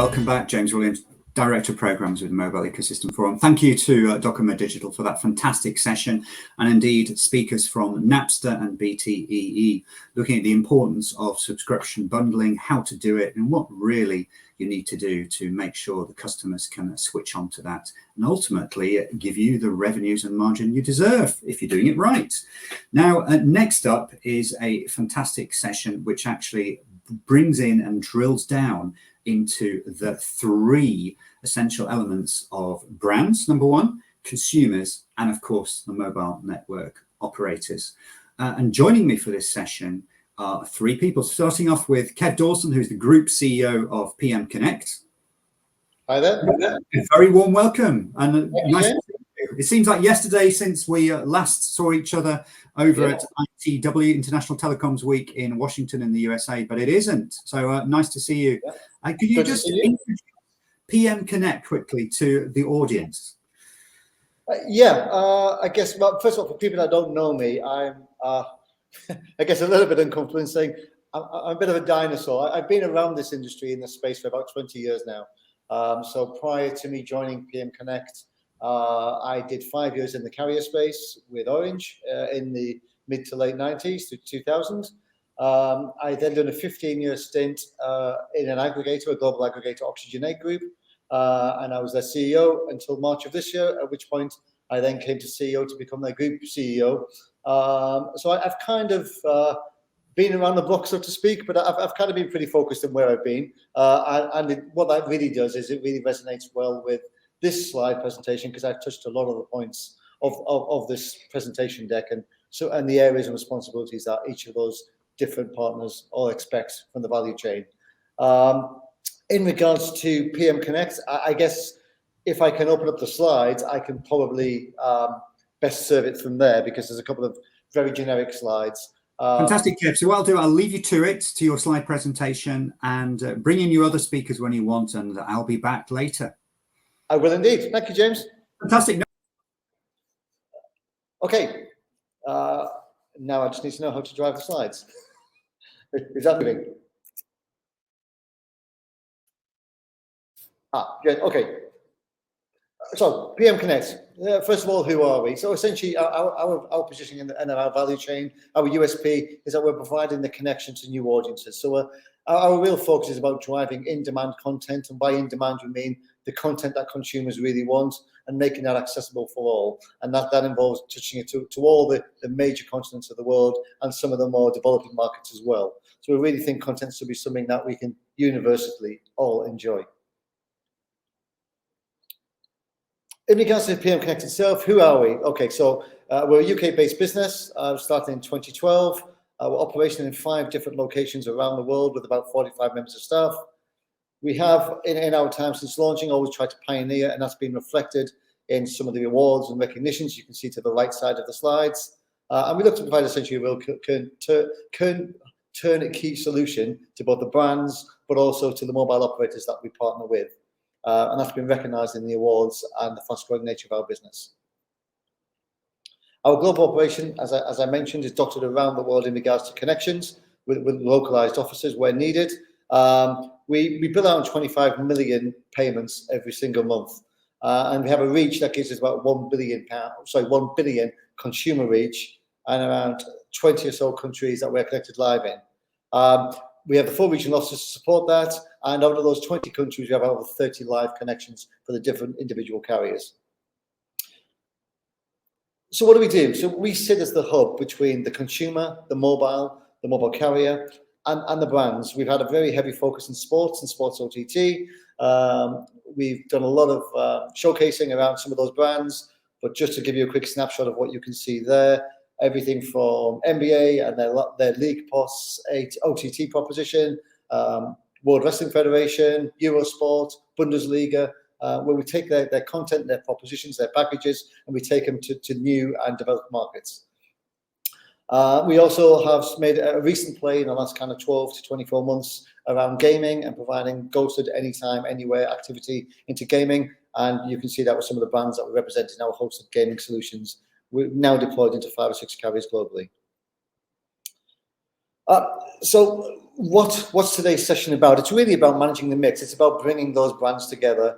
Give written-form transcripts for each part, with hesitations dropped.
welcome back. James Williams, Director of Programs with the Mobile Ecosystem Forum. Thank you to Docomo Digital for that fantastic session, and indeed speakers from Napster and BTEE, looking at the importance of subscription bundling, how to do it, and what really you need to do to make sure the customers can switch on to that and ultimately give you the revenues and margin you deserve if you're doing it right. Now, next up is a fantastic session which actually brings in and drills down into the three essential elements of brands, number one, consumers, and of course, the mobile network operators. And joining me for this session are three people, starting off with Kev Dawson, who's the Group CEO of PM Connect. Hi there. A very warm welcome. And nice to see you. It seems like yesterday since we last saw each other over at ITW, International Telecoms Week in Washington in the USA, but it isn't. So nice to see you. Could you just introduce PM Connect quickly to the audience? I guess, well, first of all, for people that don't know me, I'm, I guess, a little bit uncomfortable in saying I'm a bit of a dinosaur. I've been around this industry in this space for about 20 years now. So prior to me joining PM Connect, I did 5 years in the carrier space with Orange in the mid to late 90s to 2000. I then done a 15-year stint in an aggregator, a global aggregator, Oxygenate Group, and I was their CEO until March of this year, at which point I then came to CEO to become their group CEO. So I've kind of been around the block, so to speak, but I've kind of been pretty focused on where I've been. What that really does is it really resonates well with this slide presentation, because I've touched a lot of the points of this presentation deck and the areas and responsibilities that each of those different partners all expect from the value chain. In regards to PM Connect, I guess if I can open up the slides, I can probably best serve it from there, because there's a couple of very generic slides. Fantastic, Kev. So what I'll do, I'll leave you to it, to your slide presentation, and bring in your other speakers when you want, and I'll be back later. I will indeed. Thank you, James. Fantastic. Okay. Now I just need to know how to drive the slides. Is that moving? Good. Okay. So PM Connect. First of all, who are we? So essentially, our position in our value chain, our USP is that we're providing the connection to new audiences. So our real focus is about driving in-demand content, and by in-demand we mean the content that consumers really want and making that accessible for all. And that involves touching it to all the major continents of the world and some of the more developing markets as well. So we really think content should be something that we can universally all enjoy. In regards to PM Connect itself, who are we? Okay, so we're a UK-based business, started in 2012. We're operating in 5 different locations around the world with about 45 members of staff. We have, in our time since launching, always tried to pioneer, and that's been reflected in some of the awards and recognitions you can see to the right side of the slides. And we look to provide essentially a real turnkey solution to both the brands, but also to the mobile operators that we partner with. And that's been recognised in the awards and the fast-growing nature of our business. Our global operation, as I mentioned, is dotted around the world in regards to connections with localised offices where needed. We bill out 25 million payments every single month, and we have a reach that gives us about 1 billion consumer reach, and around 20 or so countries that we're connected live in. We have the full regional offices to support that, and out of those 20 countries, we have over 30 live connections for the different individual carriers. So what do we do? So we sit as the hub between the consumer, the mobile carrier, and the brands. We've had a very heavy focus in sports and sports OTT. We've done a lot of showcasing around some of those brands, but just to give you a quick snapshot of what you can see there, everything from NBA and their league posts, OTT proposition, World Wrestling Federation, Eurosport, Bundesliga, where we take their content, their propositions, their packages, and we take them to new and developed markets. We also have made a recent play in the last kind of 12 to 24 months around gaming and providing ghosted anytime, anywhere activity into gaming. And you can see that with some of the brands that we represent in our hosted gaming solutions. We're now deployed into 5 or 6 carriers globally. So what's today's session about? It's really about managing the mix. It's about bringing those brands together,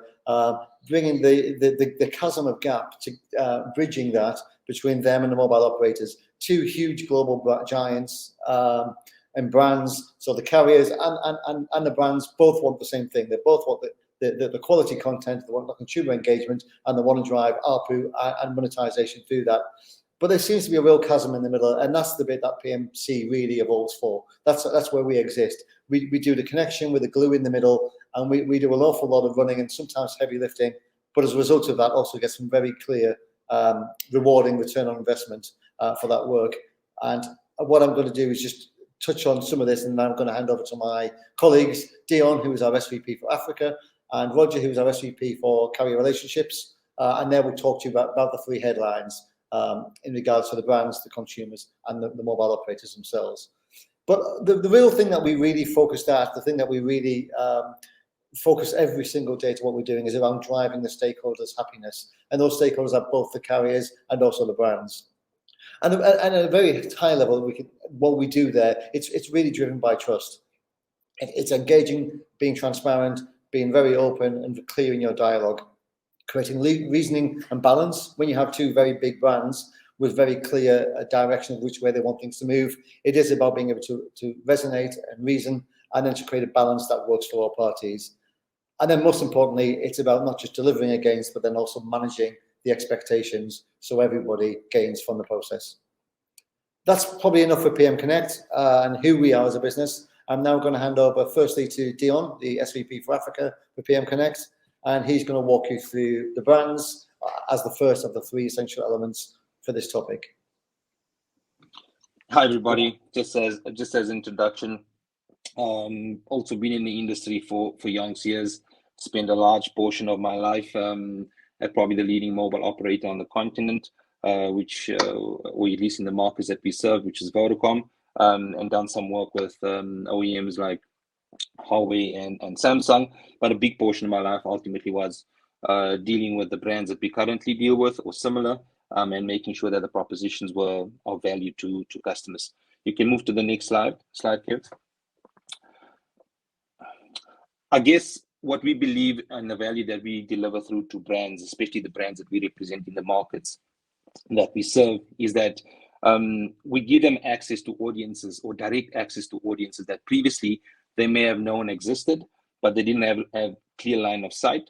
bringing the chasm of gap to bridging that between them and the mobile operators. Two huge global giants and brands. So the carriers and the brands both want the same thing. They both want the quality content, they want the consumer engagement, and they want to drive ARPU and monetization through that. But there seems to be a real chasm in the middle, and that's the bit that PMC really evolves for. That's where we exist. We do the connection with the glue in the middle, and we do an awful lot of running and sometimes heavy lifting. But as a result of that, also get some very clear, rewarding return on investment for that work. And what I'm going to do is just touch on some of this, and then I'm going to hand over to my colleagues, Deon, who is our SVP for Africa, and Roger, who is our SVP for Carrier Relationships, and they will talk to you about the three headlines. In regards to the brands, the consumers, and the mobile operators themselves. But the real thing that we really focused at, the thing that we really focus every single day to what we're doing is around driving the stakeholders' happiness. And those stakeholders are both the carriers and also the brands. And at a very high level, what we do there, it's really driven by trust. It's engaging, being transparent, being very open and clear in your dialogue. Creating reasoning and balance. When you have two very big brands with very clear direction of which way they want things to move, it is about being able to resonate and reason, and then to create a balance that works for all parties. And then most importantly, it's about not just delivering against, but then also managing the expectations so everybody gains from the process. That's probably enough for PM Connect and who we are as a business. I'm now going to hand over firstly to Deon, the SVP for Africa for PM Connect. And he's going to walk you through the brands as the first of the three essential elements for this topic. Hi everybody. Just as introduction, also been in the industry for young years. Spent a large portion of my life at probably the leading mobile operator on the continent, which or at least in the markets that we serve, which is Vodacom, and done some work with OEMs like Huawei and Samsung, but a big portion of my life ultimately was dealing with the brands that we currently deal with or similar, and making sure that the propositions were of value to customers. You can move to the next slide, Kev. I guess what we believe and the value that we deliver through to brands, especially the brands that we represent in the markets that we serve, is that we give them access to audiences or direct access to audiences that previously they may have known existed, but they didn't have a clear line of sight,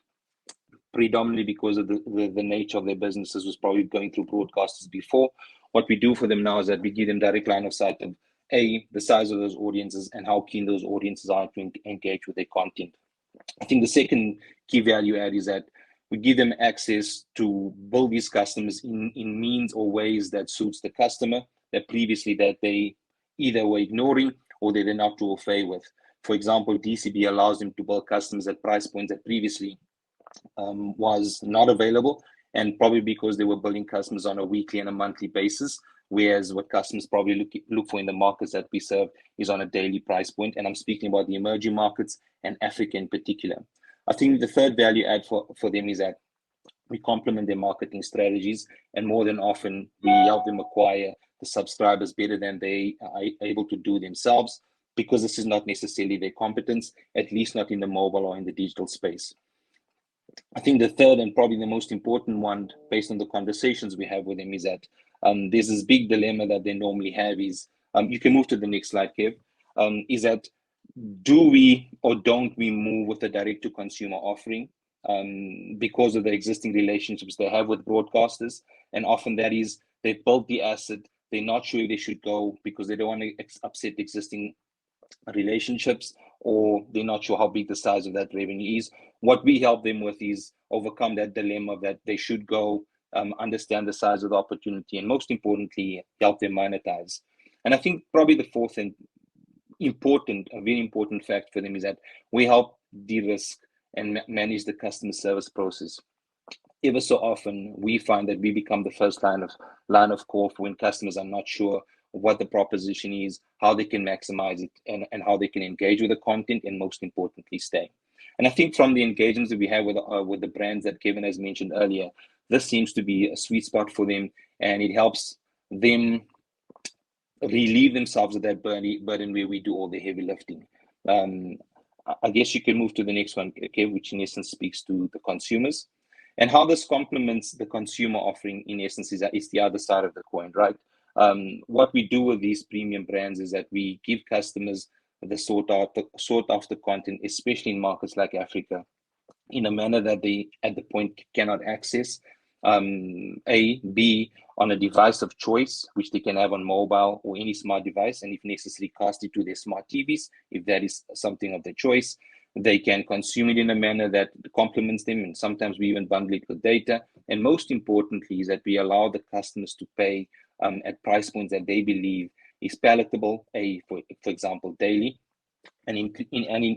predominantly because of the nature of their businesses was probably going through broadcasters before. What we do for them now is that we give them direct line of sight of the size of those audiences and how keen those audiences are to engage with their content. I think the second key value add is that we give them access to build these customers in means or ways that suits the customer that previously that they either were ignoring or they did not do away with. For example, DCB allows them to build customers at price points that previously was not available, and probably because they were building customers on a weekly and a monthly basis, whereas what customers probably look for in the markets that we serve is on a daily price point. And I'm speaking about the emerging markets and Africa in particular. I think the third value add for them is that we complement their marketing strategies, and more than often we help them acquire the subscribers better than they are able to do themselves, because this is not necessarily their competence, at least not in the mobile or in the digital space. I think the third and probably the most important one, based on the conversations we have with them, is that there's this big dilemma that they normally have is, you can move to the next slide, Kev, is that do we or don't we move with a direct-to-consumer offering because of the existing relationships they have with broadcasters? And often that is, they've built the asset, they're not sure if they should go because they don't want to upset existing relationships, or they're not sure how big the size of that revenue is. What we help them with is overcome that dilemma that they should go, understand the size of the opportunity, and most importantly, help them monetize. And I think probably the fourth and a very important fact for them is that we help de-risk and manage the customer service process. Ever so often, we find that we become the first line of call for when customers are not sure what the proposition is, how they can maximize it, and how they can engage with the content, and most importantly, stay. And I think from the engagements that we have with the brands that Kevin has mentioned earlier, this seems to be a sweet spot for them, and it helps them relieve themselves of that burden where we do all the heavy lifting. I guess you can move to the next one, okay, which in essence speaks to the consumers. And how this complements the consumer offering, in essence, is the other side of the coin, right? What we do with these premium brands is that we give customers the sought after content, especially in markets like Africa, in a manner that they at the point cannot access. B, on a device of choice, which they can have on mobile or any smart device, and if necessary, cast it to their smart TVs, if that is something of their choice. They can consume it in a manner that complements them, and sometimes we even bundle it with data. And most importantly is that we allow the customers to pay at price points that they believe is palatable, for example, daily, and in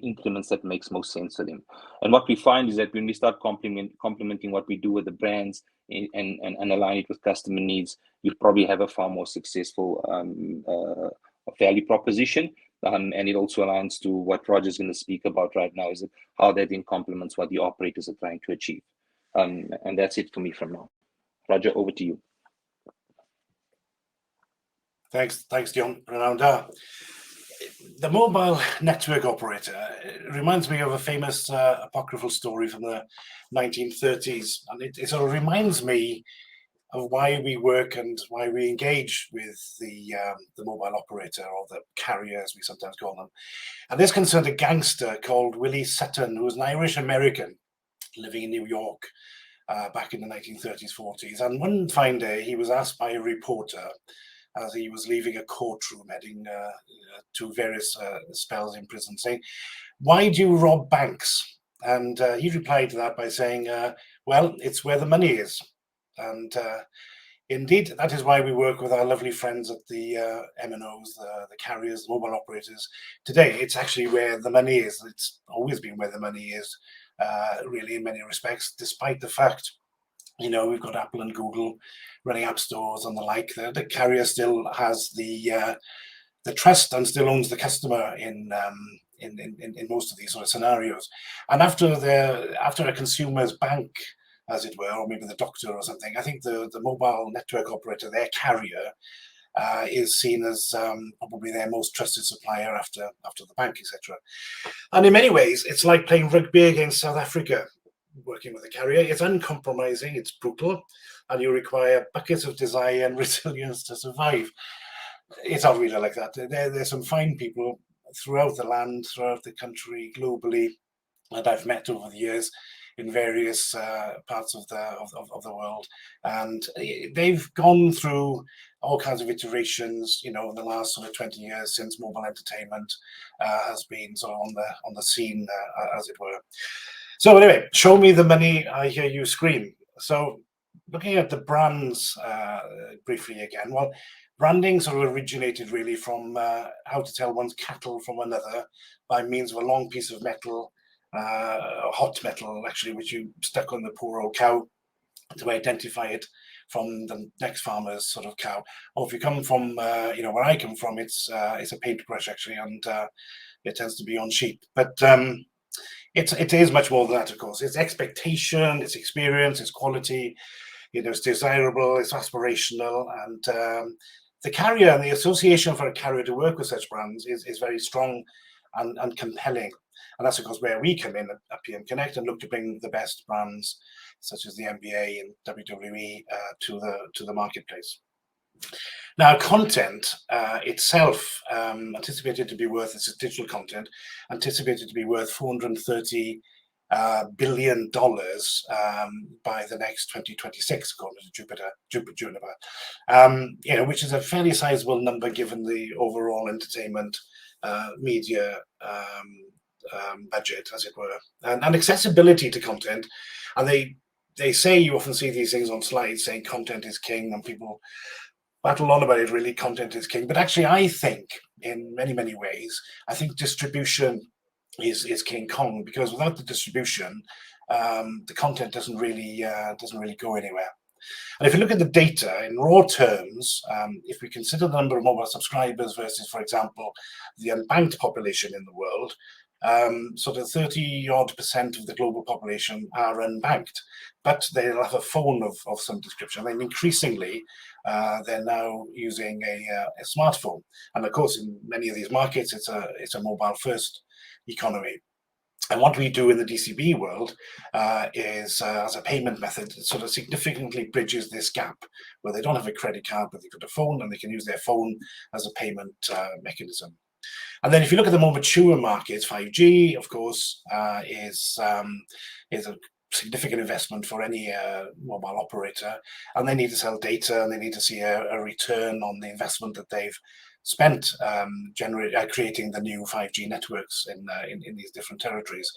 increments that makes most sense for them. And what we find is that when we start complementing what we do with the brands and align it with customer needs, you'll probably have a far more successful value proposition. And it also aligns to what Roger's going to speak about right now, is how that then complements what the operators are trying to achieve. And that's it for me from now. Roger, over to you. Thanks, Deon. The mobile network operator reminds me of a famous apocryphal story from the 1930s, and it sort of reminds me of why we work and why we engage with the mobile operator, or the carrier as we sometimes call them. And this concerned a gangster called Willie Sutton, who was an Irish American living in New York back in the 1930s, 40s. And one fine day he was asked by a reporter, as he was leaving a courtroom heading to various spells in prison, saying, "Why do you rob banks?" And he replied to that by saying, well, it's where the money is. And indeed, that is why we work with our lovely friends at the MNOs, the carriers, the mobile operators. Today, it's actually where the money is. It's always been where the money is, really, in many respects, despite the fact, we've got Apple and Google running app stores and the like. The carrier still has the trust and still owns the customer in most of these sort of scenarios. And after a consumer's bank, as it were, or maybe the doctor or something, I think the mobile network operator, their carrier, is seen as probably their most trusted supplier after the bank, etc. And in many ways, it's like playing rugby against South Africa. Working with a carrier, it's uncompromising, it's brutal, and you require buckets of desire and resilience to survive. It's not really like that. There's some fine people throughout the land, throughout the country, globally, that I've met over the years in various parts of the world, and they've gone through all kinds of iterations, in the last sort of 20 years since mobile entertainment has been sort of on the scene, as it were. So anyway, show me the money, I hear you scream. So looking at the brands briefly again, well, branding sort of originated really from how to tell one's cattle from another by means of a long piece of metal, hot metal actually, which you stuck on the poor old cow to identify it from the next farmer's sort of cow. Or if you come from, where I come from, it's a paintbrush actually, and it tends to be on sheep. But it is much more than that, of course. It's expectation, it's experience, it's quality, it's desirable, it's aspirational, and the carrier and the association for a carrier to work with such brands is very strong and compelling. And that's, of course, where we come in at PM Connect and look to bring the best brands, such as the NBA and WWE, to the marketplace. Now, content itself, anticipated to be worth, this is digital content, anticipated to be worth $430 billion by the next 2026, according to Juniper, which is a fairly sizable number given the overall entertainment media budget, as it were, and accessibility to content. And they say, you often see these things on slides saying content is king, and people battle on about it, really, content is king. But actually, I think in many, many ways, I think distribution is King Kong, because without the distribution, the content doesn't really go anywhere. And if you look at the data in raw terms, if we consider the number of mobile subscribers versus, for example, the unbanked population in the world, sort of 30-odd% of the global population are unbanked, but they'll have a phone of some description. And increasingly, they're now using a smartphone. And of course, in many of these markets, it's a mobile-first economy. And what we do in the DCB world is, as a payment method, it sort of significantly bridges this gap where they don't have a credit card, but they've got a phone and they can use their phone as a payment mechanism. And then if you look at the more mature markets, 5G, of course, is a significant investment for any mobile operator. And they need to sell data and they need to see a return on the investment that they've spent creating the new 5G networks in these different territories.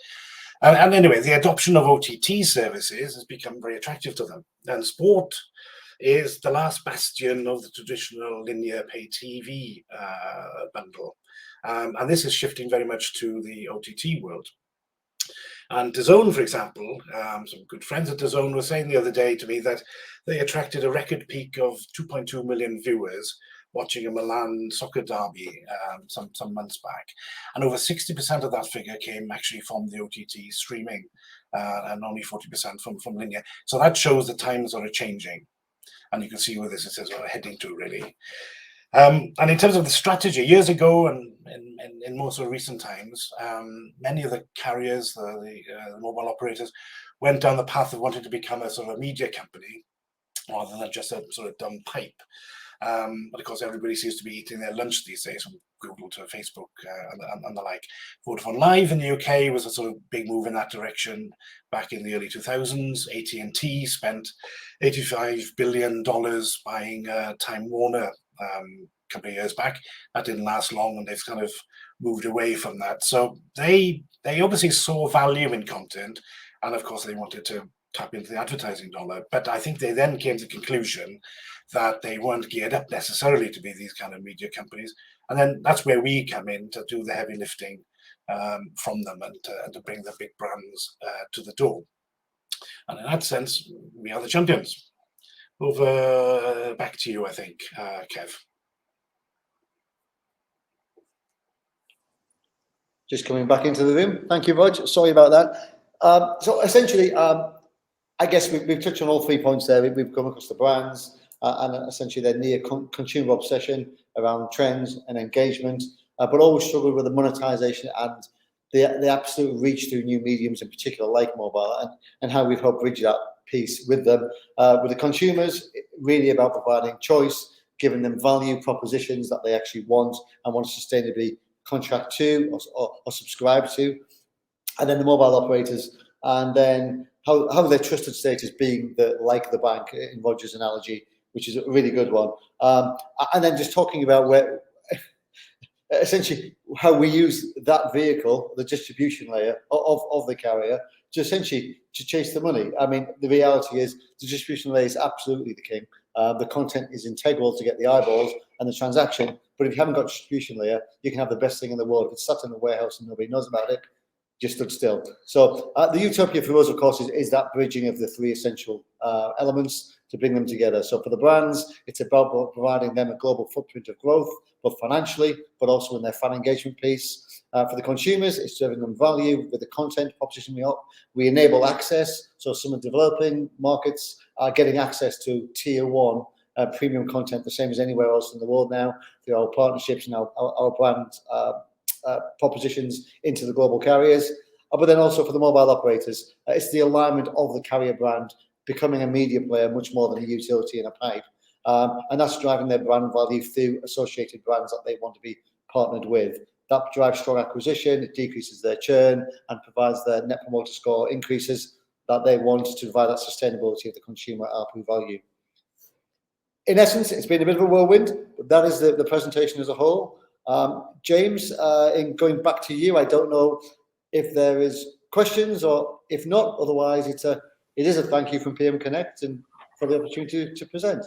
And anyway, the adoption of OTT services has become very attractive to them. And sport is the last bastion of the traditional linear pay TV bundle. And this is shifting very much to the OTT world. And Dawson, for example, some good friends at Dawson were saying the other day to me that they attracted a record peak of 2.2 million viewers watching a Milan soccer derby some months back. And over 60% of that figure came actually from the OTT streaming and only 40% from linear. So that shows the times are changing. And you can see where this is sort of heading to, really. And in terms of the strategy, years ago and in more sort of recent times, many of the carriers, the mobile operators, went down the path of wanting to become a sort of media company rather than just a sort of dumb pipe. But of course, everybody seems to be eating their lunch these days, from Google to Facebook and the like. Vodafone Live in the UK was a sort of big move in that direction back in the early 2000s. AT&T spent $85 billion buying Time Warner a couple of years back. That didn't last long, and they've kind of moved away from that. So they obviously saw value in content, and of course they wanted to tap into the advertising dollar. But I think they then came to the conclusion that they weren't geared up necessarily to be these kind of media companies. And then that's where we come in to do the heavy lifting from them and to bring the big brands to the door. And in that sense, we are the champions. Over back to you, I think, Kev. Just coming back into the room. Thank you, Rog. Sorry about that. So essentially, I guess we've touched on all 3 points there. We've come across the brands and essentially their near consumer obsession around trends and engagement, but always struggle with the monetization and the absolute reach through new mediums, in particular like mobile, and how we've helped bridge that piece with them. With the consumers, really about providing choice, giving them value propositions that they actually want and want to sustainably contract to or subscribe to. And then the mobile operators, and then how their trusted status being like the bank in Roger's analogy, which is a really good one. And then just talking about where essentially how we use that vehicle, the distribution layer of the carrier, to essentially to chase the money. I mean, the reality is the distribution layer is absolutely the king. The content is integral to get the eyeballs and the transaction. But if you haven't got a distribution layer, you can have the best thing in the world. If it's sat in a warehouse and nobody knows about it, just stood still. So the utopia for us, of course, is that bridging of the 3 essential elements to bring them together. So for the brands, it's about providing them a global footprint of growth, both financially, but also in their fan engagement piece. For the consumers, it's serving them value with the content proposition we enable access. So some of the developing markets are getting access to tier 1 premium content, the same as anywhere else in the world now, through our partnerships and our brand propositions into the global carriers. But then also for the mobile operators, it's the alignment of the carrier brand becoming a media player much more than a utility and a pipe. And that's driving their brand value through associated brands that they want to be partnered with. That drives strong acquisition, it decreases their churn and provides their net promoter score increases that they want to provide that sustainability of the consumer ARPU value. In essence, it's been a bit of a whirlwind, but that is the presentation as a whole. James, in going back to you, I don't know if there is questions, or if not, otherwise it is a thank you from PM Connect and for the opportunity to present.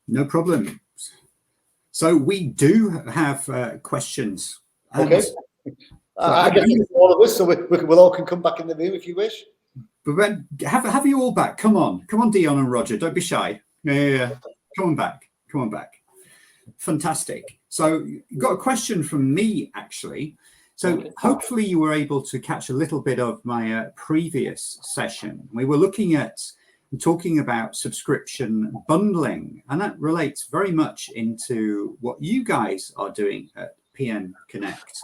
No problem. So we do have questions. Okay. I guess all of us, so we'll all can come back in the room if you wish. But when, have you all back? Come on, Deon and Roger, don't be shy. Yeah. Come on back. Fantastic. So got a question from me, actually. So Okay. hopefully you were able to catch a little bit of my previous session. We were looking at talking about subscription bundling, and that relates very much into what you guys are doing at PN Connect.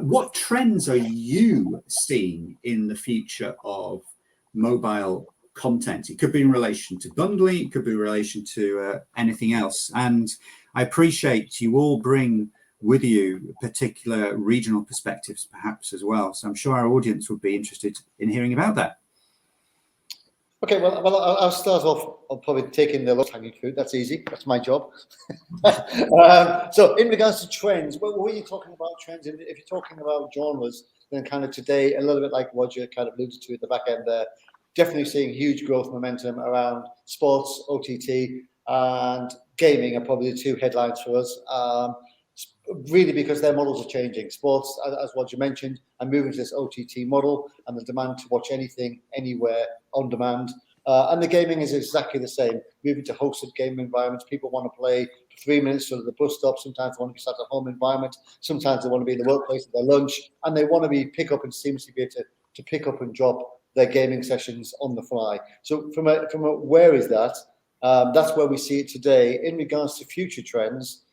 What trends are you seeing in the future of mobile content? It could be in relation to bundling, it could be in relation to anything else. And I appreciate you all bring with you particular regional perspectives perhaps as well. So I'm sure our audience would be interested in hearing about that. Okay, well, I'll start off on probably taking the lowest hanging fruit. That's easy. That's my job. So in regards to trends, what were you talking about trends? If you're talking about genres, then kind of today, a little bit like Roger kind of alluded to at the back end there, definitely seeing huge growth momentum around sports, OTT, and gaming are probably the two headlines for us. Really because their models are changing. Sports, as Roger mentioned, are moving to this OTT model and the demand to watch anything, anywhere, on demand. And the gaming is exactly the same, moving to hosted game environments. People want to play for 3 minutes at the bus stop. Sometimes they want to be sat at home environment. Sometimes they want to be in the workplace at their lunch. And they want to be pick up and seamlessly be able to pick up and drop their gaming sessions on the fly. So from a where is that? That's where we see it today. In regards to future trends,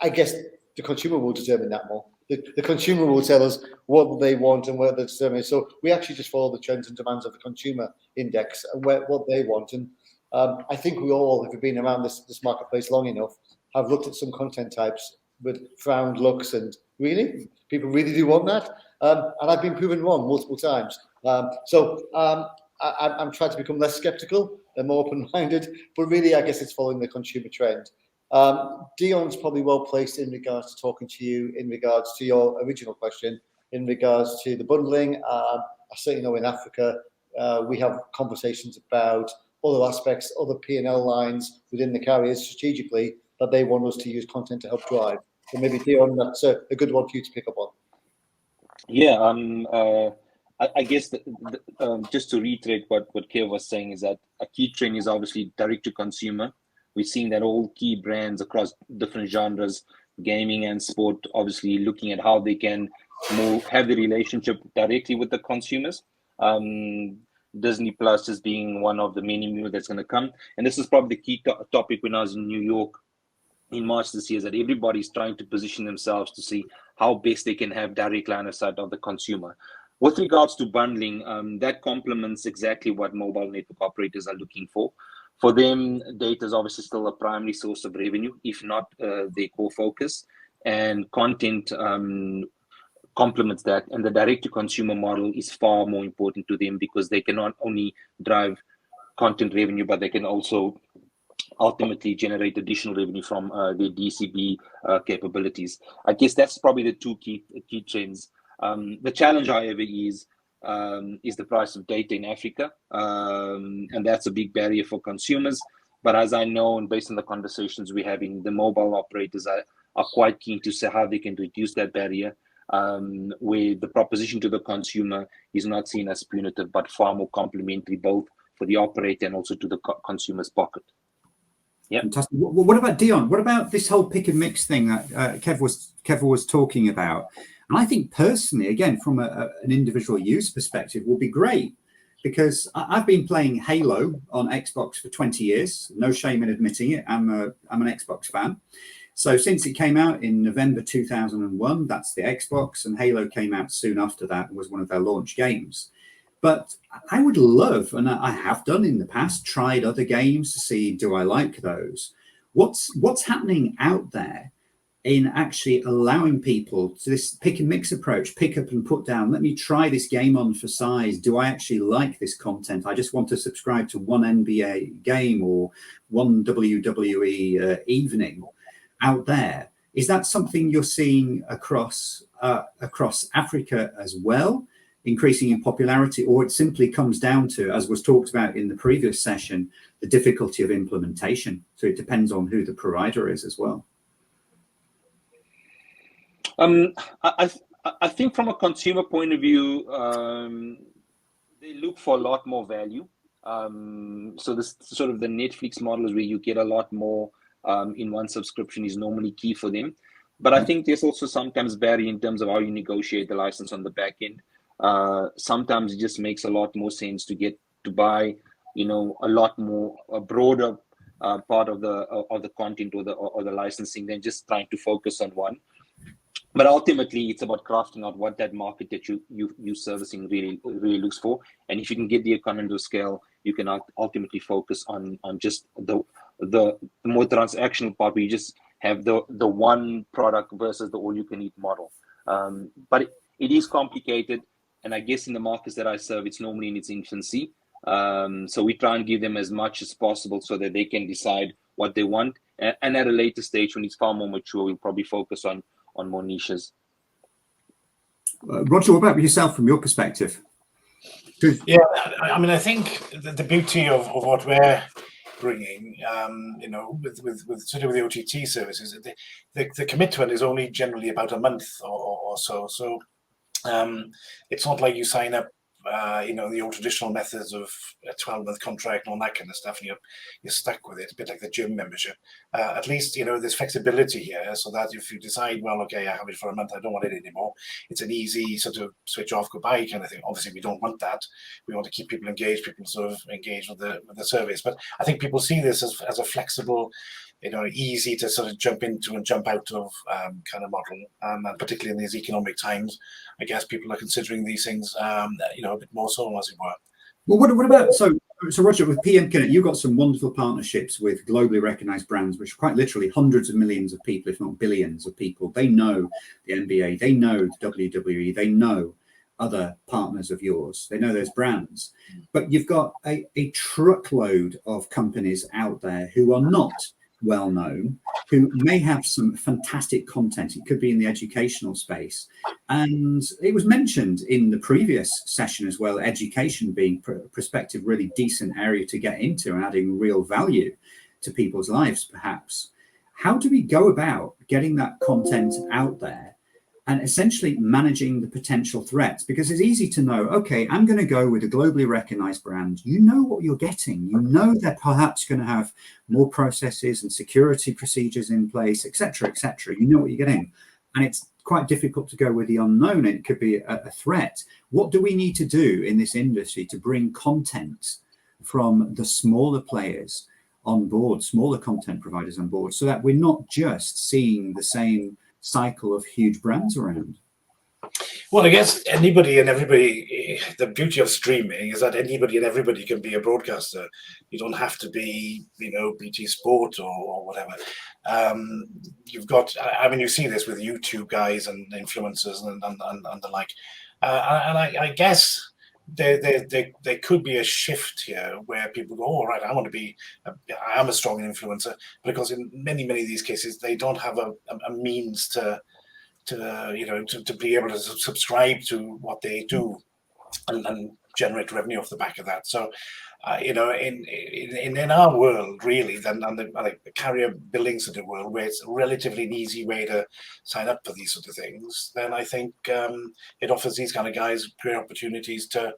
I guess the consumer will determine that more. The consumer will tell us what they want and where they're determined. So we actually just follow the trends and demands of the consumer index and what they want. And I think we all, if we've been around this marketplace long enough, have looked at some content types with frowned looks and really, people really do want that. And I've been proven wrong multiple times. I'm trying to become less skeptical and more open-minded, but really, I guess it's following the consumer trend. Deon's probably well placed in regards to talking to you in regards to your original question, in regards to the bundling. I certainly know in Africa, we have conversations about other aspects, other P&L lines within the carriers strategically that they want us to use content to help drive. So maybe Deon, that's a good one for you to pick up on. Yeah, I guess just to reiterate what Kev was saying is that a key trend is obviously direct to consumer. We're seeing that all key brands across different genres, gaming and sport, obviously looking at how they can have the relationship directly with the consumers. Disney Plus is being one of the many new that's going to come. And this is probably the key topic when I was in New York in March this year, is that everybody's trying to position themselves to see how best they can have direct line of sight of the consumer. With regards to bundling, that complements exactly what mobile network operators are looking for. For them, data is obviously still a primary source of revenue, if not their core focus, and content complements that. And the direct-to-consumer model is far more important to them because they can not only drive content revenue, but they can also ultimately generate additional revenue from their DCB capabilities. I guess that's probably the two key trends. The challenge, however, is the price of data in Africa, and that's a big barrier for consumers. But as I know, and based on the conversations we're having, the mobile operators are quite keen to see how they can reduce that barrier, where the proposition to the consumer is not seen as punitive, but far more complementary, both for the operator and also to the consumer's pocket. Yeah. Fantastic. What about Deon? What about this whole pick and mix thing that Kev was talking about? And I think personally, again, from an individual use perspective, will be great because I've been playing Halo on Xbox for 20 years. No shame in admitting it. I'm an Xbox fan. So since it came out in November 2001, that's the Xbox, and Halo came out soon after that and was one of their launch games. But I would love, and I have done in the past, tried other games to see, do I like those? What's happening out there in actually allowing people to this pick and mix approach, pick up and put down, let me try this game on for size. Do I actually like this content? I just want to subscribe to one NBA game or one WWE evening out there. Is that something you're seeing across Africa as well, increasing in popularity, or it simply comes down to, as was talked about in the previous session, the difficulty of implementation? So it depends on who the provider is as well. I think from a consumer point of view, they look for a lot more value. So this sort of the Netflix model is where you get a lot more in one subscription is normally key for them. But I think there's also sometimes vary in terms of how you negotiate the license on the back end. Sometimes it just makes a lot more sense to buy, a broader part of the content or the licensing than just trying to focus on one. But ultimately, it's about crafting out what that market that you servicing really looks for. And if you can get the economies of scale, you can ultimately focus on just the more transactional part, where you just have the one product versus the all-you-can-eat model. But it is complicated, and I guess in the markets that I serve, it's normally in its infancy. So we try and give them as much as possible so that they can decide what they want. And at a later stage, when it's far more mature, we'll probably focus on more niches. Roger, what about yourself from your perspective? Yeah, I mean, I think the beauty of what we're bringing, with the OTT services, the commitment is only generally about a month or so. So it's not like you sign up, the old traditional methods of a 12-month contract and all that kind of stuff, and you're stuck with it, a bit like the gym membership. At least, there's flexibility here, so that if you decide, well, okay, I have it for a month, I don't want it anymore, it's an easy sort of switch off, goodbye kind of thing. Obviously, we don't want that. We want to keep people engaged, people sort of engaged with the service. But I think people see this as a flexible, easy to sort of jump into and jump out of kind of model. And particularly in these economic times, I guess people are considering these things, a bit more so, as it were. Well, what about, so Roger, with PM Connect, you've got some wonderful partnerships with globally recognized brands, which are quite literally hundreds of millions of people, if not billions of people. They know the NBA, they know the WWE, they know other partners of yours, they know those brands. But you've got a truckload of companies out there who are not well known, who may have some fantastic content. It could be in the educational space. And it was mentioned in the previous session as well, education being prospective, really decent area to get into and adding real value to people's lives, perhaps. How do we go about getting that content out there and essentially managing the potential threats? Because it's easy to know, okay, I'm going to go with a globally recognized brand. You know what you're getting. You know they're perhaps going to have more processes and security procedures in place, et cetera, et cetera. You know what you're getting. And it's quite difficult to go with the unknown. It could be a threat. What do we need to do in this industry to bring content from the smaller players on board, smaller content providers on board, so that we're not just seeing the same cycle of huge brands around? Well, I guess anybody and everybody, the beauty of streaming is that anybody and everybody can be a broadcaster. You don't have to be, BT Sport or whatever. You've got, I mean, you see this with YouTube guys and influencers and the like. And I guess there could be a shift here where people go, all right, I am a strong influencer, because in many of these cases, they don't have a means to be able to subscribe to what they do and generate revenue off the back of that. So, in our world, really, then the carrier billing sort of world, where it's relatively an easy way to sign up for these sort of things, then I think it offers these kind of guys great opportunities to,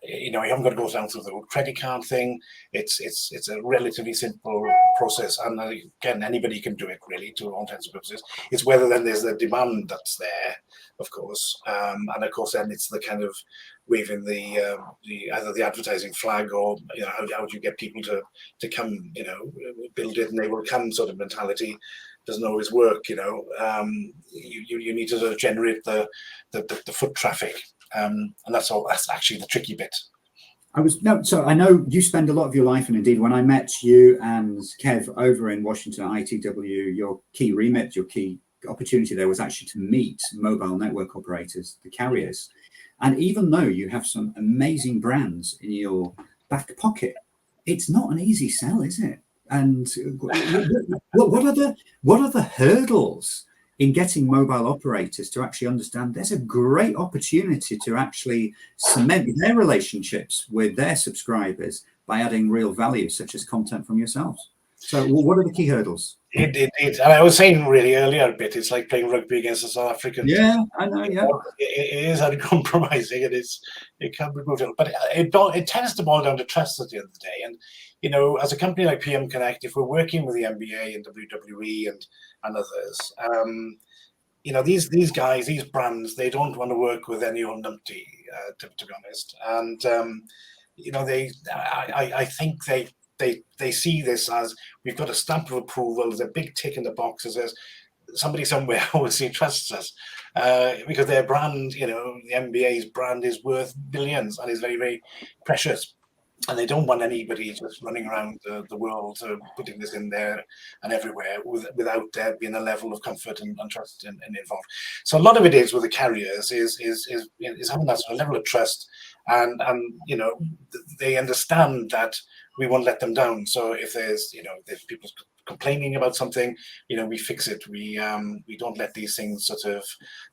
you haven't got to go down through the old credit card thing. It's a relatively simple process, and again, anybody can do it really, to all intents and purposes. It's whether then there's the demand that's there, of course, and of course then it's the kind of waving the either the advertising flag, or how do you get people to come, build it and they will come sort of mentality doesn't always work. You need to sort of generate the foot traffic. And that's actually the tricky bit. So I know you spend a lot of your life, and indeed when I met you and Kev over in Washington at ITW, your key remit, your key opportunity there was actually to meet mobile network operators, the carriers. And even though you have some amazing brands in your back pocket, it's not an easy sell, is it? And what are the hurdles in getting mobile operators to actually understand there's a great opportunity to actually cement their relationships with their subscribers by adding real value, such as content from yourselves? So what are the key hurdles? And I was saying really earlier a bit, it's like playing rugby against the South Africans. Yeah, I know. Yeah, It is uncompromising. It can be brutal, but it tends to boil down to trust at the end of the day. And as a company like PM Connect, if we're working with the NBA and WWE and others, these guys, these brands, they don't want to work with any old numpty, to be honest. And I think they see this as we've got a stamp of approval. There's a big tick in the box that says somebody somewhere obviously trusts us, because their brand, the NBA's brand is worth billions and is very, very precious. And they don't want anybody just running around the world putting this in there and everywhere without there being a level of comfort and trust involved. So a lot of it is with the carriers is having that sort of level of trust, and they understand that we won't let them down. So if there's people complaining about something, we fix it. We don't let these things sort of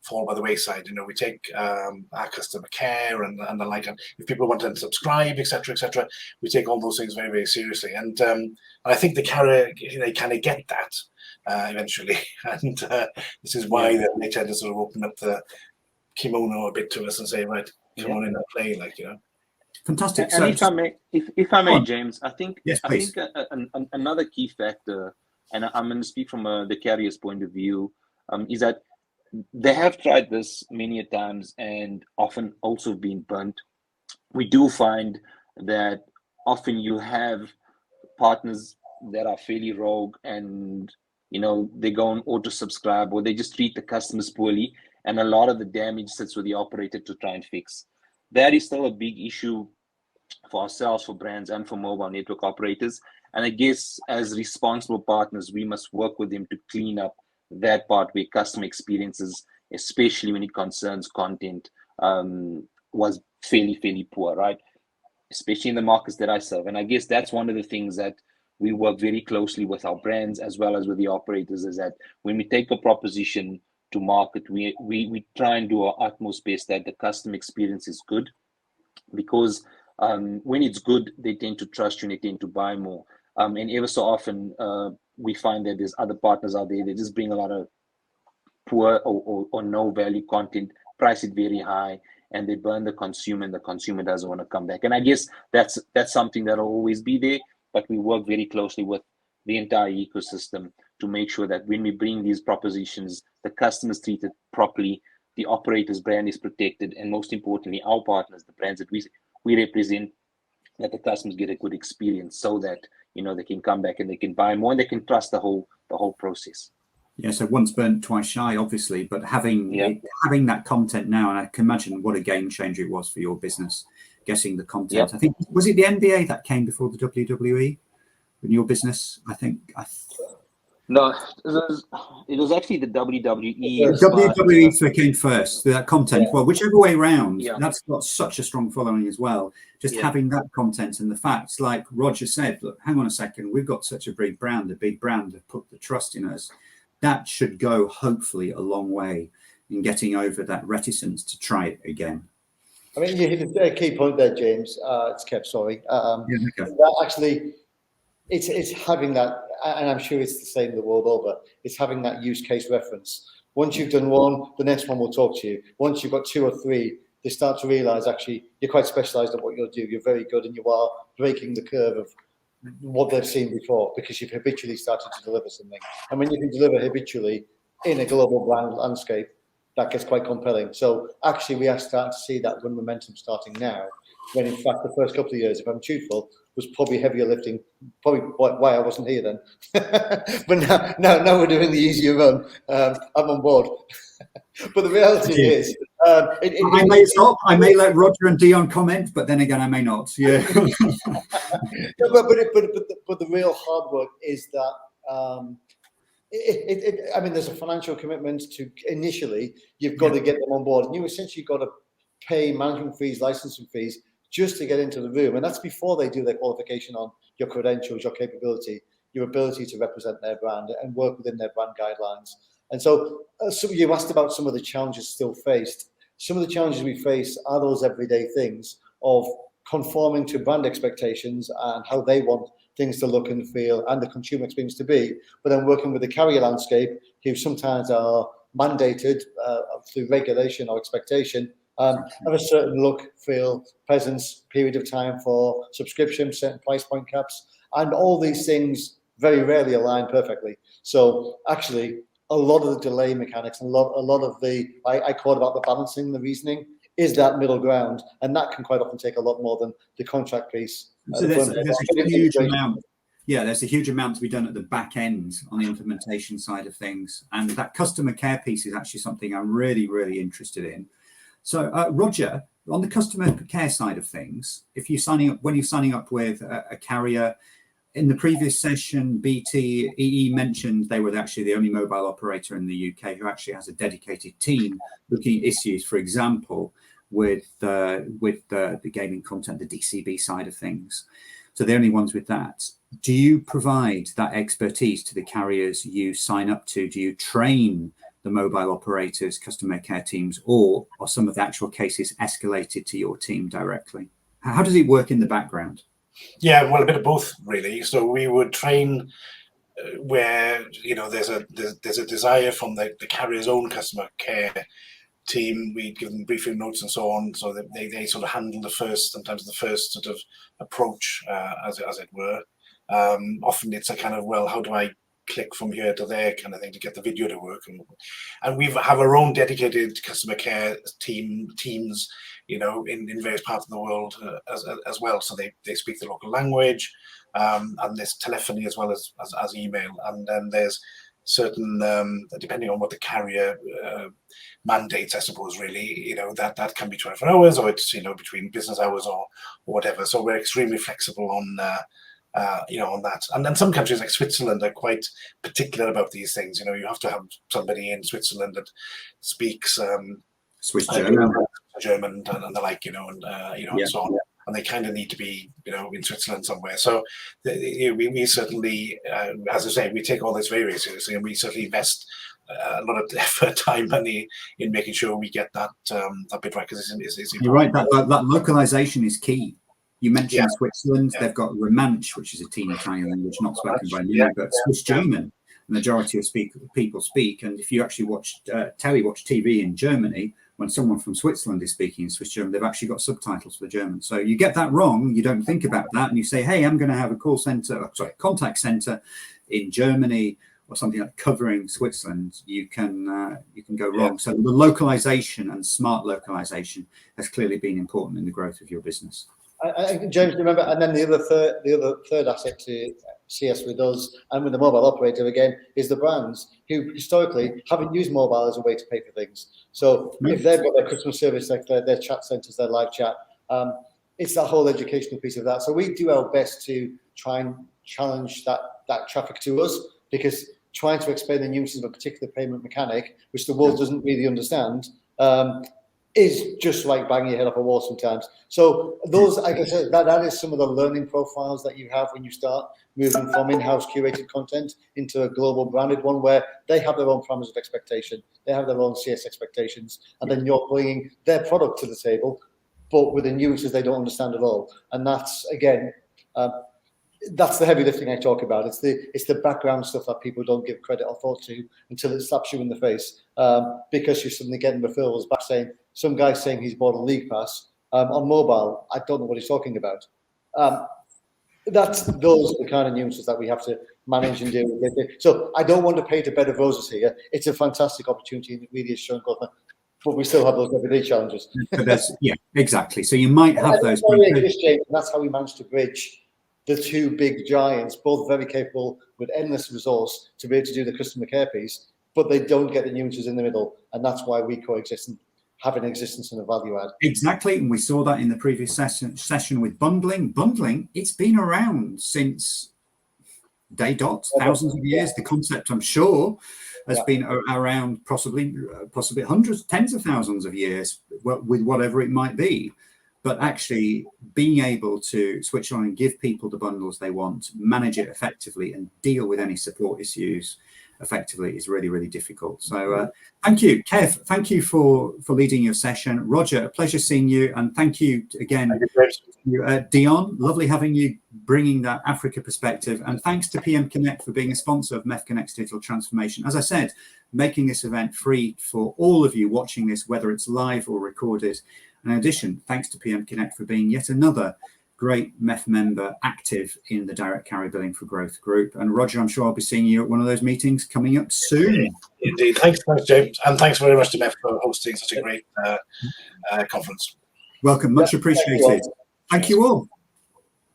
fall by the wayside. We take our customer care and the like. And if people want to unsubscribe, etc., we take all those things very, very seriously. And I think the carrier, they kind of get that eventually. And this is why they tend to sort of open up the kimono a bit to us and say, right, come on in and play, Fantastic. And if I may, James, I think yes, I think another key factor, and I'm going to speak from the carrier's point of view, is that they have tried this many a times and often also been burnt. We do find that often you have partners that are fairly rogue, and they go and auto subscribe, or they just treat the customers poorly, and a lot of the damage sits with the operator to try and fix. That is still a big issue for ourselves, for brands, and for mobile network operators. And I guess as responsible partners, we must work with them to clean up that part where customer experiences, especially when it concerns content, was fairly, fairly poor, right? Especially in the markets that I serve. And I guess that's one of the things that we work very closely with our brands as well as with the operators, is that when we take a proposition to market, we try and do our utmost best that the customer experience is good, because when it's good, they tend to trust you and they tend to buy more. And ever so often, we find that there's other partners out there that just bring a lot of poor or no value content, price it very high, and they burn the consumer, and the consumer doesn't want to come back. And I guess that's something that'll always be there, but we work very closely with the entire ecosystem to make sure that when we bring these propositions, the customer's treated properly, the operator's brand is protected, and most importantly, our partners, the brands that we represent, that the customers get a good experience, so that they can come back and they can buy more and they can trust the whole process. Yeah, so once burnt, twice shy, obviously, but having that content now, and I can imagine what a game changer it was for your business, getting the content. I think, was it the NBA that came before the WWE in your business? No, it was actually the WWE. WWE came first, that content. Well, whichever way round, that's got such a strong following as well. Just having that content and the facts, like Roger said, look, hang on a second, we've got such a big brand that put the trust in us. That should go, hopefully, a long way in getting over that reticence to try it again. I mean, you hit a key point there, James. It's Kev, sorry. That actually, it's having that, and I'm sure it's the same the world over, it's having that use case reference. Once you've done one, the next one will talk to you. Once you've got two or three, they start to realise, actually, you're quite specialised at what you'll do. You're very good, and you are breaking the curve of what they've seen before, because you've habitually started to deliver something. And when you can deliver habitually in a global brand landscape, that gets quite compelling. So actually, we are starting to see that when momentum starting now, when in fact the first couple of years, if I'm truthful, was probably heavier lifting, probably why I wasn't here then. But now we're doing the easier run. I'm on board. But the reality is, I may stop. I may let Roger and Deon comment, but then again, I may not. Yeah. No, but the real hard work is that. I mean, there's a financial commitment to initially. You've got to get them on board, and you essentially got to pay management fees, licensing fees, just to get into the room, and that's before they do their qualification on your credentials, your capability, your ability to represent their brand and work within their brand guidelines. And so, you asked about some of the challenges still faced. Some of the challenges we face are those everyday things of conforming to brand expectations and how they want things to look and feel and the consumer experience to be, but then working with the carrier landscape, who sometimes are mandated through regulation or expectation, have a certain look, feel, presence, period of time for subscription, certain price point caps, and all these things very rarely align perfectly. So actually, a lot of the delay mechanics and a lot of the, I call it about the balancing, the reasoning, is that middle ground, and that can quite often take a lot more than the contract piece. So there's a huge amount. Yeah, there's a huge amount to be done at the back end on the implementation side of things, and that customer care piece is actually something I'm really, really interested in. So, Roger, on the customer care side of things, if you're signing up, when you're signing up with a carrier, in the previous session, BTEE mentioned they were actually the only mobile operator in the UK who actually has a dedicated team looking at issues, for example, with the gaming content, the DCB side of things. So the only ones with that. Do you provide that expertise to the carriers you sign up to? Do you train the mobile operators, customer care teams, or are some of the actual cases escalated to your team directly? How does it work in the background? Yeah, well, a bit of both, really. So we would train where, you know, there's a desire from the carrier's own customer care team. We give them briefing notes and so on, so that they sort of handle sometimes the first sort of approach, as it were. Often it's a kind of, well, how do I click from here to there kind of thing to get the video to work, and we have our own dedicated customer care teams, you know, in various parts of the world as well. So they speak the local language, and there's telephony as well as email, and then there's certain depending on what the carrier mandates, I suppose, really, you know, that can be 24 hours, or it's, you know, between business hours or whatever. So we're extremely flexible on you know, on that. And then some countries like Switzerland are quite particular about these things. You know, you have to have somebody in Switzerland that speaks Swiss German and the like, you know, and you know, and so on. And they kind of need to be, you know, in Switzerland somewhere. So we certainly, as I say, we take all this very, very seriously, and we certainly invest a lot of effort, time, money in making sure we get that bit right, because it's You're right. That localization is key. You mentioned Switzerland. Yeah. They've got Romansh, which is a teeny tiny language not spoken by many, but Swiss German, the majority of people speak. And if you actually watch TV in Germany, when someone from Switzerland is speaking in Swiss German, they've actually got subtitles for German. So you get that wrong, you don't think about that, and you say, hey, I'm going to have a contact center in Germany or something like covering Switzerland, you can go wrong. So the localization and smart localization has clearly been important in the growth of your business. James, remember, and then the other third asset to CS with us and with the mobile operator again is the brands who historically haven't used mobile as a way to pay for things. So if they've got their customer service, like their chat centers, their live chat, it's that whole educational piece of that. So we do our best to try and challenge that traffic to us, because trying to explain the nuances of a particular payment mechanic, which the world doesn't really understand, is just like banging your head off a wall sometimes. So those, like I said, that is some of the learning profiles that you have when you start moving from in-house curated content into a global branded one, where they have their own parameters of expectation, they have their own CS expectations, and then you're bringing their product to the table, but with the nuances they don't understand at all. And that's, again, that's the heavy lifting I talk about. It's the background stuff that people don't give credit or thought to until it slaps you in the face, because you're suddenly getting referrals back saying, some guy saying he's bought a league pass on mobile. I don't know what he's talking about. Those are the kind of nuances that we have to manage and deal with. So I don't want to paint a bed of roses here. It's a fantastic opportunity, and it really is showing growth, but we still have those everyday challenges. Yeah, exactly. So you might have those. And that's how we managed to bridge the two big giants, both very capable with endless resource to be able to do the customer care piece, but they don't get the nuances in the middle, and that's why we coexist and have an existence and a value add. Exactly, and we saw that in the previous session with bundling. Bundling, it's been around since day dot, thousands of years. The concept, I'm sure, has been around possibly hundreds, tens of thousands of years, with whatever it might be. But actually being able to switch on and give people the bundles they want, manage it effectively, and deal with any support issues effectively is really, really difficult. So thank you, Kev. Thank you for leading your session. Roger, a pleasure seeing you. And thank you again, Deon. Lovely having you bringing that Africa perspective. And thanks to PM Connect for being a sponsor of MEF Connect's digital transformation. As I said, making this event free for all of you watching this, whether it's live or recorded. And in addition, thanks to PM Connect for being yet another great MEF member active in the Direct Carrier Billing for Growth group. And Roger, I'm sure I'll be seeing you at one of those meetings coming up soon. Indeed. Thanks, James. And thanks very much to MEF for hosting such a great conference. Welcome. Much appreciated. Thank you all.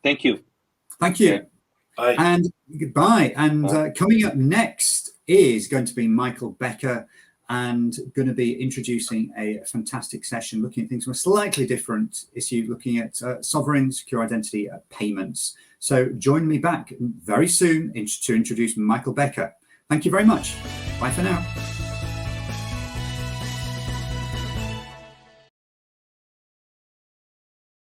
Thank you. Thank you. Bye. And goodbye. And coming up next is going to be Michael Becker, and going to be introducing a fantastic session looking at things from a slightly different issue, looking at sovereign secure identity payments. So join me back very soon to introduce Michael Becker. Thank you very much. Bye for now.